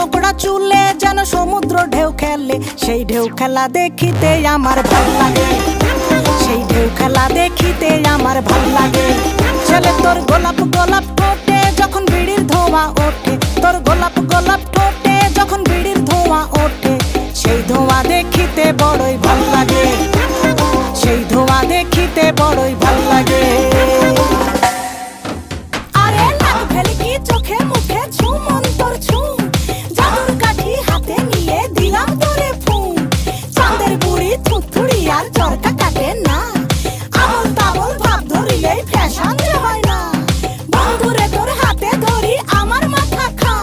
কোকড়া চুলে যেন সমুদ্র ঢেউ খেলে, সেই ঢেউ খেলা দেখিতে আমার ভাল লাগে, সেই ঢেউ খেলা দেখিতে আমার ভাল লাগে। ছেলে তোর গোলাপ গোলাপ ঠোঁটে যখন বিড়ির ধোঁয়া ওঠে, তোর গোলাপ গোলাপ ঠোঁটে যখন বিড়ির ধোঁয়া ওঠে, সেই ধোঁয়া দেখিতে বড়ই ভাল লাগে, সেই ধোঁয়া দেখিতে বড়ই ভাল লাগে। আরে নাক ভেলকি চোখে মুখে ঝুম অন্তর ঝুম, জাদুর কাঠি হাতে নিয়ে দিলাম তোরে ফুম। চাঁদের বুড়ি থুথুড়ি আর চরকা কাটে না, আবল তাবল ভাব ধরিলেই ফ্যাশন যে হয় না। বন্ধুরে তোর হাতে ধরি আমার মাথা খা,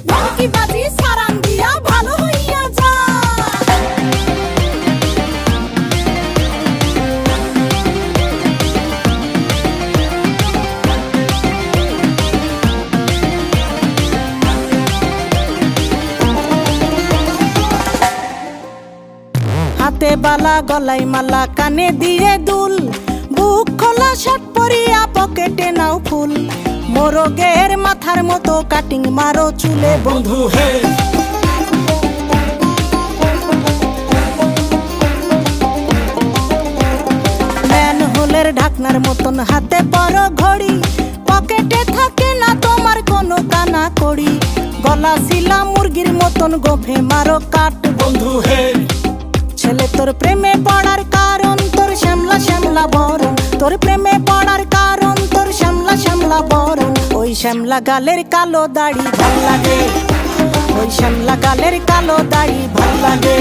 ভেলকি বাজি সারান দিয়া ভালো হইয়া যা। হাতে বালা গলায় মালা কানে দিয়ে দুল, বুক খোলা শার্ট পরিয়া পকেটে নাও ফুল। মোরগের মাথার মতো কাটিং মারো চুলে বন্ধু হে। ম্যানহোলের ঢাকনার মতন হাতে পরো ঘড়ি, পকেটে থাকে না তোমার কোনো কানা কড়ি। গলা শিলা মুরগির মতন গোফে মারো কাট বন্ধু হে। ছেলে তোর প্রেমে পড়ার কারণ তোর শ্যামলা শ্যামলা বরণ, তোর প্রেমে পড়ার কারণ তোর শ্যামলা শ্যামলা বরণ। ওই শ্যামলা গালের কালো দাড়ি ভাল লাগে, ওই শ্যামলা গালের কালো দাড়ি ভাল লাগে।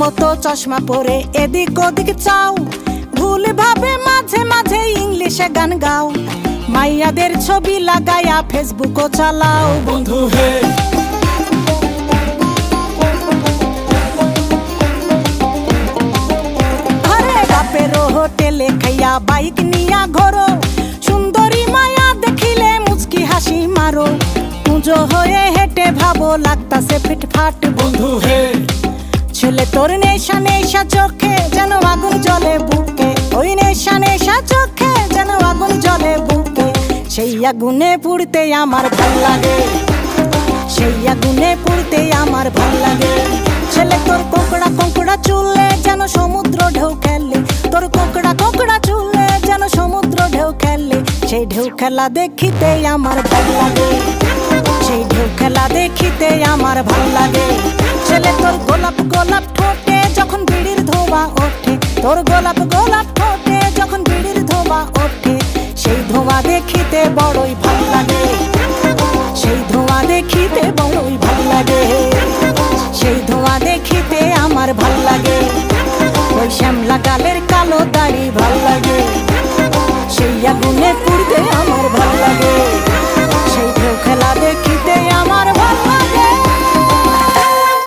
মতো চশমা পরে এদিক ওদিক চাও, ভুল ভাবে মাঝে মাঝে ইংলিশে গান গাও। মাইয়াদের ছবি লাগায়া ফেসবুকও চালাও বন্ধু হে। ঘরে বাপের হোটেলে খাইয়া বাইক নিয়া ঘোরো, সুন্দরী মায়া দেখিলে মুচকি হাসি মারো। পুজো হয়ে হেঁটে ভাবো লাগতাছে ফিটফাট বন্ধু হে। ছেলে তোর নেশা নেশা চোখে যেন আগুন জ্বলে বুকে, ওই নেশা নেশা চোখে যেন আগুন জ্বলে বুকে। সেই আগুনে পুড়তে আমার ভাল লাগে, সেই আগুনে পুড়তে আমার ভাল লাগে। ছেলে তোর কোকড়া কোকড়া চুলে যেন সমুদ্র ঢেউ খেলে, তোর কোকড়া কোকড়া চুলে যেন সমুদ্র ঢেউ খেলে, সেই ঢেউ খেলা দেখিতে আমার ভাল লাগে, সেই ঢেউ খেলা দেখিতে আমার ভাল লাগে। ছেলে তোর গোলাপ গোলাপ ঠোঁটে যখন বিড়ির ধোঁয়া ওঠে, তোর গোলাপ গোলাপ ঠোঁটে যখন বিড়ির ধোঁয়া ওঠে, সেই ধোঁয়া দেখিতে বড়ই ভাল লাগে, সেই ধোঁয়া দেখিতে বড়ই ভাল লাগে, সেই ধোঁয়া